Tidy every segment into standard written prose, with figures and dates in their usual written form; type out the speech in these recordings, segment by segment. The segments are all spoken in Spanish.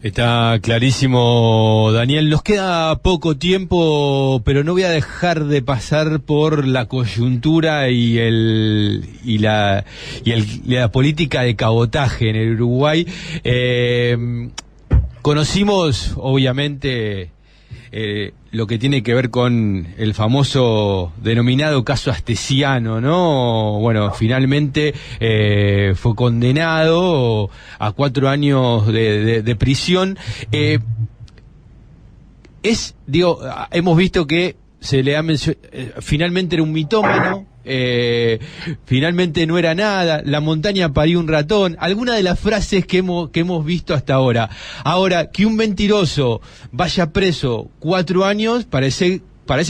Está clarísimo, Daniel. Nos queda poco tiempo, pero no voy a dejar de pasar por la coyuntura y la política de cabotaje en el Uruguay. Conocimos, obviamente, lo que tiene que ver con el famoso denominado caso Astesiano, ¿no? Bueno, finalmente fue condenado a 4 años de prisión. Hemos visto que se le ha finalmente era un mitómano, finalmente no era nada, la montaña parió un ratón, alguna de las frases que hemos visto hasta ahora. Ahora, que un mentiroso vaya preso 4 años parece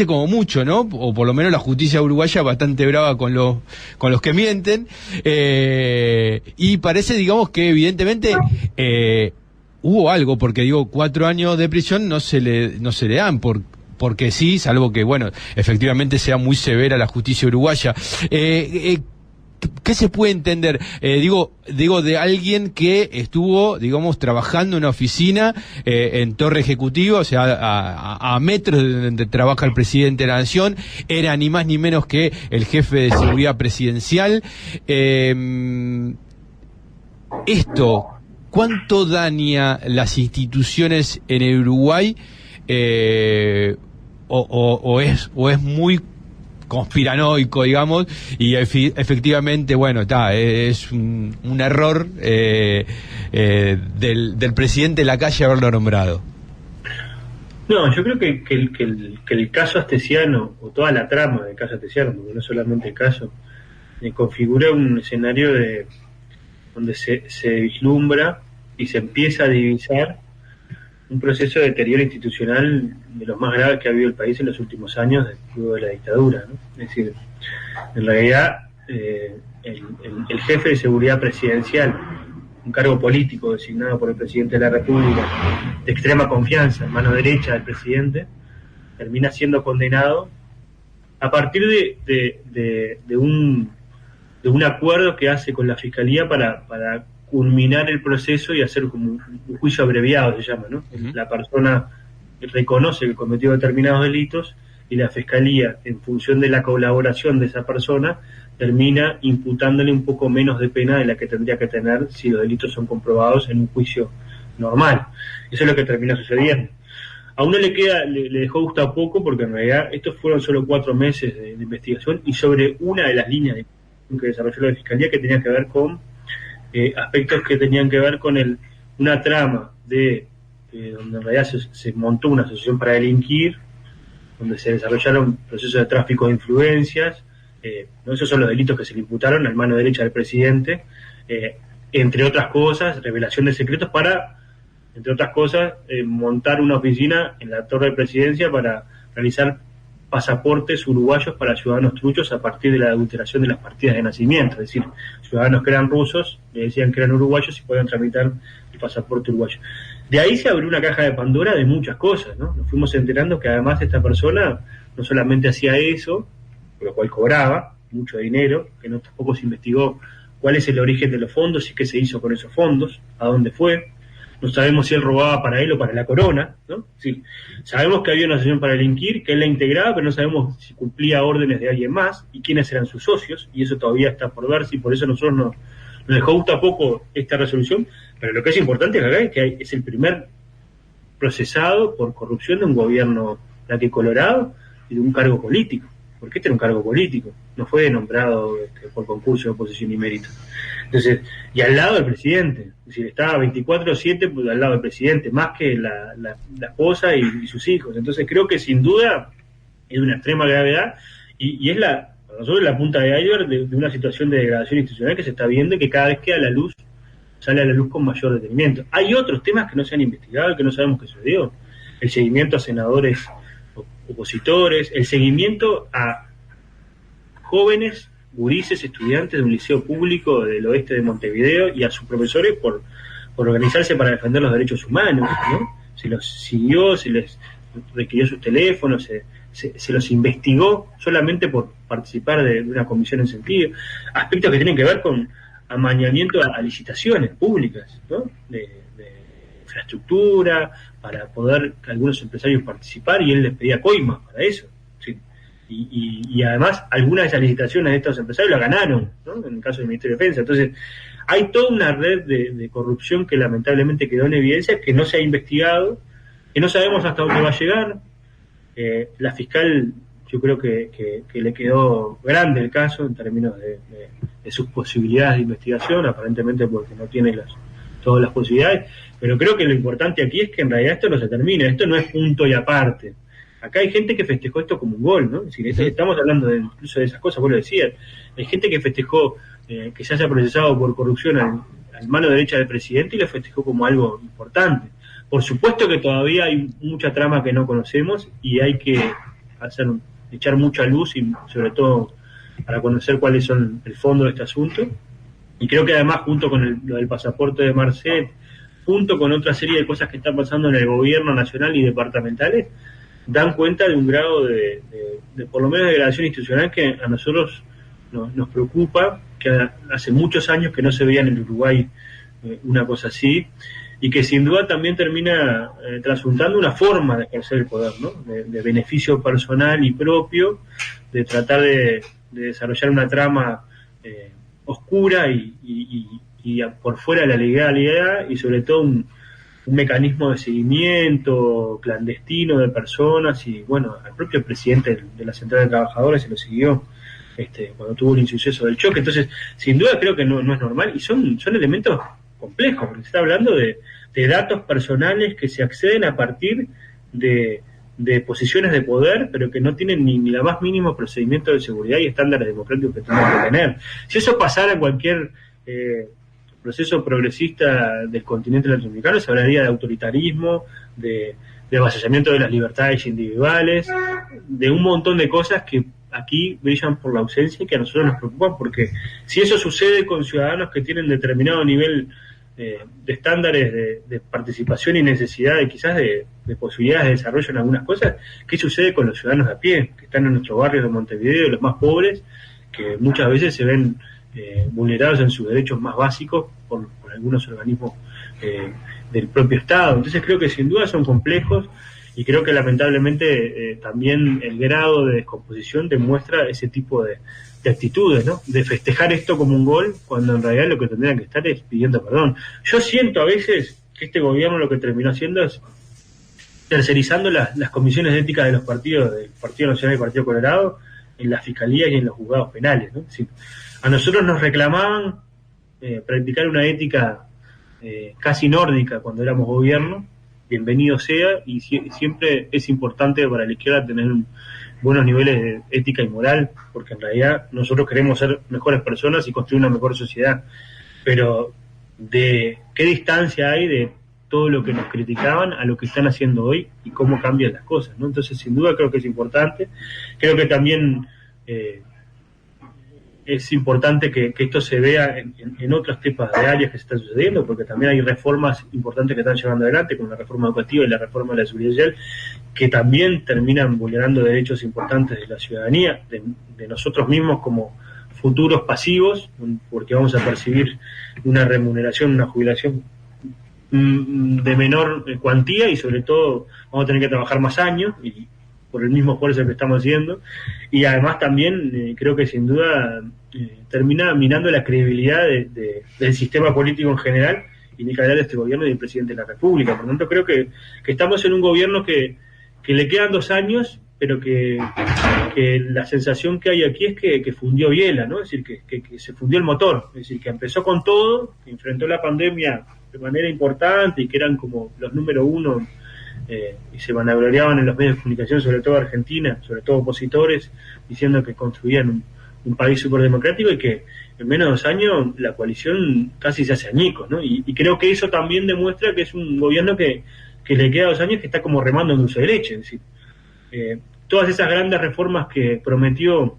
como mucho, ¿no? O por lo menos la justicia uruguaya bastante brava con los que mienten, y parece, digamos, que evidentemente hubo algo, porque 4 años de prisión no se le dan porque sí, salvo que, bueno, efectivamente sea muy severa la justicia uruguaya. ¿Qué se puede entender? Digo, de alguien que estuvo, digamos, trabajando en una oficina en Torre Ejecutiva, o sea, a metros de donde trabaja el presidente de la Nación, era ni más ni menos que el jefe de seguridad presidencial. Esto, ¿cuánto daña las instituciones en el Uruguay? O es muy conspiranoico, digamos, y efectivamente, bueno, es un error del presidente Lacalle haberlo nombrado. No, yo creo que el caso Astesiano, o toda la trama del caso Astesiano, porque no solamente el caso, configura un escenario donde se vislumbra y se empieza a divisar un proceso de deterioro institucional de los más graves que ha habido el país en los últimos años, luego de la dictadura, ¿no? Es decir, en realidad, el jefe de seguridad presidencial, un cargo político designado por el presidente de la República, de extrema confianza, mano derecha del presidente, termina siendo condenado a partir de un acuerdo que hace con la Fiscalía para culminar el proceso y hacer como un juicio abreviado, se llama, ¿no? Uh-huh. La persona reconoce que cometió determinados delitos y la Fiscalía, en función de la colaboración de esa persona, termina imputándole un poco menos de pena de la que tendría que tener si los delitos son comprobados en un juicio normal. Eso es lo que termina sucediendo. A uno le dejó gustar poco, porque en realidad estos fueron solo 4 meses de investigación y sobre una de las líneas que desarrolló la Fiscalía, que tenía que ver con aspectos que tenían que ver con una trama donde en realidad se montó una asociación para delinquir, donde se desarrollaron procesos de tráfico de influencias, ¿no? Esos son los delitos que se le imputaron al mano derecha del presidente, entre otras cosas, revelación de secretos para, entre otras cosas, montar una oficina en la Torre de Presidencia para realizar pasaportes uruguayos para ciudadanos truchos a partir de la adulteración de las partidas de nacimiento, es decir, ciudadanos que eran rusos le decían que eran uruguayos y podían tramitar el pasaporte uruguayo. De ahí se abrió una caja de Pandora de muchas cosas, ¿no? Nos fuimos enterando que además esta persona no solamente hacía eso, por lo cual cobraba mucho dinero, que tampoco se investigó cuál es el origen de los fondos y qué se hizo con esos fondos, a dónde fue. No sabemos si él robaba para él o para la corona, ¿no? Sí. Sabemos que había una asociación para delinquir, que él la integraba, pero no sabemos si cumplía órdenes de alguien más y quiénes eran sus socios, y eso todavía está por verse, y por eso nosotros nos dejó gustar poco esta resolución, pero lo que es importante acá es que es el primer procesado por corrupción de un gobierno Colorado y de un cargo político, porque este era un cargo político, no fue nombrado por concurso de oposición y mérito. Entonces, y al lado del presidente, es decir, estaba 24/7 pues, al lado del presidente, más que la esposa y sus hijos. Entonces creo que sin duda es de una extrema gravedad y es para nosotros la punta de iceberg de una situación de degradación institucional que se está viendo y que cada vez sale a la luz con mayor detenimiento. Hay otros temas que no se han investigado y que no sabemos qué sucedió. El seguimiento a senadores opositores, el seguimiento a jóvenes gurises, estudiantes de un liceo público del oeste de Montevideo y a sus profesores por organizarse para defender los derechos humanos, ¿no? Se los siguió, se les requirió sus teléfonos, se los investigó solamente por participar de una comisión en sentido. Aspectos que tienen que ver con amañamiento a licitaciones públicas, ¿no? De infraestructura, para poder algunos empresarios participar, y él les pedía coimas para eso. ¿Sí? Y además algunas de esas licitaciones de estos empresarios la ganaron, ¿no? En el caso del Ministerio de Defensa. Entonces hay toda una red de corrupción que lamentablemente quedó en evidencia, que no se ha investigado, que no sabemos hasta dónde va a llegar. La fiscal, yo creo que le quedó grande el caso en términos de sus posibilidades de investigación, aparentemente porque no tiene todas las posibilidades, pero creo que lo importante aquí es que en realidad esto no se termina, esto no es punto y aparte. Acá hay gente que festejó esto como un gol, ¿no? Es decir, estamos hablando incluso de esas cosas, vos lo decías, hay gente que festejó que se haya procesado por corrupción al mano derecha del presidente y lo festejó como algo importante. Por supuesto que todavía hay mucha trama que no conocemos y hay que echar mucha luz, y sobre todo para conocer cuáles son el fondo de este asunto. Y creo que además, junto con lo del pasaporte de Marcet, junto con otra serie de cosas que están pasando en el gobierno nacional y departamentales, dan cuenta de un grado de por lo menos de degradación institucional que a nosotros nos preocupa, que hace muchos años que no se veía en el Uruguay una cosa así, y que sin duda también termina trasuntando una forma de ejercer el poder, ¿no? De beneficio personal y propio, de tratar de desarrollar una trama oscura y por fuera de la legalidad, y sobre todo un mecanismo de seguimiento clandestino de personas. Y bueno, al propio presidente de la Central de Trabajadores se lo siguió cuando tuvo el insuceso del choque. Entonces, sin duda creo que no es normal, y son elementos complejos, porque se está hablando de datos personales que se acceden a partir de posiciones de poder, pero que no tienen ni la más mínimo procedimiento de seguridad y estándares democráticos que tengan que tener. Si eso pasara en cualquier proceso progresista del continente latinoamericano, se hablaría de autoritarismo, de avasallamiento de las libertades individuales, de un montón de cosas que aquí brillan por la ausencia y que a nosotros nos preocupan, porque si eso sucede con ciudadanos que tienen determinado nivel de estándares de participación y necesidad quizás de posibilidades de desarrollo en algunas cosas, ¿qué sucede con los ciudadanos de a pie, que están en nuestros barrios de Montevideo, los más pobres, que muchas veces se ven vulnerados en sus derechos más básicos por algunos organismos del propio Estado? Entonces creo que sin duda son complejos, y creo que lamentablemente también el grado de descomposición demuestra ese tipo de actitudes, ¿no? De festejar esto como un gol, cuando en realidad lo que tendrían que estar es pidiendo perdón. Yo siento a veces que este gobierno lo que terminó haciendo es tercerizando las comisiones de ética de los partidos, del Partido Nacional y del Partido Colorado, en las fiscalías y en los juzgados penales, ¿no? Es decir, a nosotros nos reclamaban practicar una ética casi nórdica cuando éramos gobierno. Bienvenido sea, y siempre es importante para la izquierda tener buenos niveles de ética y moral, porque en realidad nosotros queremos ser mejores personas y construir una mejor sociedad. Pero ¿de qué distancia hay de todo lo que nos criticaban a lo que están haciendo hoy y cómo cambian las cosas, ¿no? Entonces, sin duda creo que es importante. Creo que también es importante que esto se vea en otros tipos de áreas que se están sucediendo, porque también hay reformas importantes que están llevando adelante, como la reforma educativa y la reforma de la seguridad social, que también terminan vulnerando derechos importantes de la ciudadanía, de nosotros mismos como futuros pasivos, porque vamos a percibir una remuneración, una jubilación de menor cuantía, y sobre todo vamos a tener que trabajar más años y por el mismo esfuerzo que estamos haciendo, y además también creo que sin duda termina minando la credibilidad del sistema político en general, y ni que hablar de este gobierno y del presidente de la República. Por lo tanto, creo que estamos en un gobierno que le quedan 2 años, pero que la sensación que hay aquí es que fundió biela, ¿no? Es decir, que se fundió el motor, es decir, que empezó con todo, que enfrentó la pandemia de manera importante y que eran como los número uno, y se vanagloriaban en los medios de comunicación, sobre todo Argentina, sobre todo opositores, diciendo que construían un país súper democrático, y que en menos de 2 años la coalición casi se hace añicos, ¿no? Y creo que eso también demuestra que es un gobierno que le queda 2 años que está como remando en dulce de leche. Es decir, todas esas grandes reformas que prometió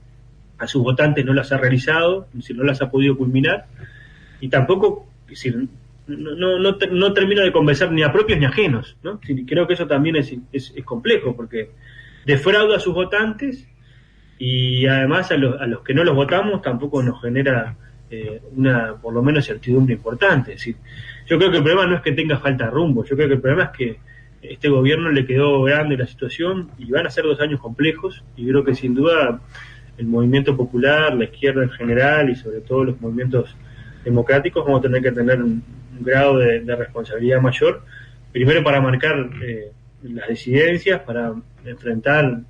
a sus votantes no las ha realizado, es decir, no las ha podido culminar, y tampoco, es decir, no termino de convencer ni a propios ni a ajenos, ¿no? Sí, creo que eso también es complejo, porque defrauda a sus votantes, y además a los que no los votamos tampoco nos genera por lo menos certidumbre importante. Es decir, yo creo que el problema no es que tenga falta de rumbo, yo creo que el problema es que este gobierno le quedó grande la situación y van a ser 2 años complejos, y creo que sin duda el movimiento popular, la izquierda en general y sobre todo los movimientos democráticos vamos a tener que tener un grado de responsabilidad mayor, primero para marcar las disidencias, para enfrentar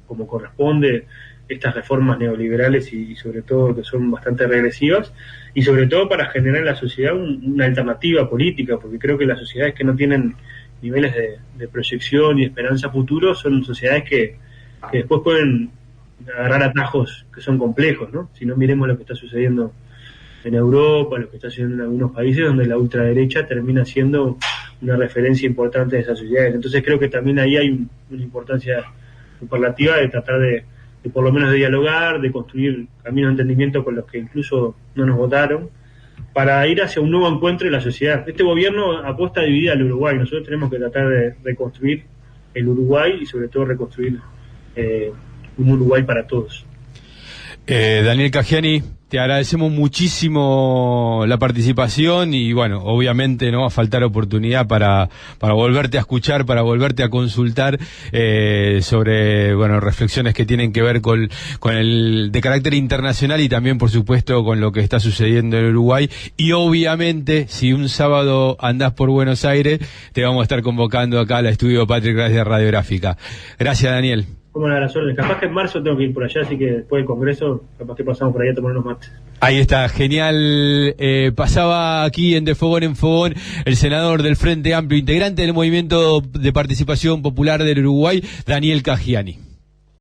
como corresponde estas reformas neoliberales y sobre todo que son bastante regresivas, y sobre todo para generar en la sociedad una alternativa política, porque creo que las sociedades que no tienen niveles de proyección y esperanza futuro son sociedades que después pueden agarrar atajos que son complejos, ¿no? Si no, miremos lo que está sucediendo en Europa, lo que está sucediendo en algunos países donde la ultraderecha termina siendo una referencia importante de esas sociedades. Entonces creo que también ahí hay una importancia superlativa de tratar de por lo menos de dialogar, de construir caminos de entendimiento con los que incluso no nos votaron, para ir hacia un nuevo encuentro en la sociedad. Este gobierno apuesta a dividir al Uruguay, nosotros tenemos que tratar de reconstruir el Uruguay y sobre todo reconstruir un Uruguay para todos. Daniel Caggiani, te agradecemos muchísimo la participación y bueno, obviamente no va a faltar oportunidad para volverte a escuchar, para volverte a consultar sobre reflexiones que tienen que ver con el de carácter internacional y también por supuesto con lo que está sucediendo en Uruguay, y obviamente si un sábado andás por Buenos Aires te vamos a estar convocando acá al estudio Patrick Gracia Radiográfica. Gracias, Daniel. Como la razón, capaz que en marzo tengo que ir por allá, así que después del congreso, capaz que pasamos por allá a tomar unos mates. Ahí está, genial. Pasaba aquí en De Fogón en Fogón el senador del Frente Amplio, integrante del Movimiento de Participación Popular del Uruguay, Daniel Caggiani.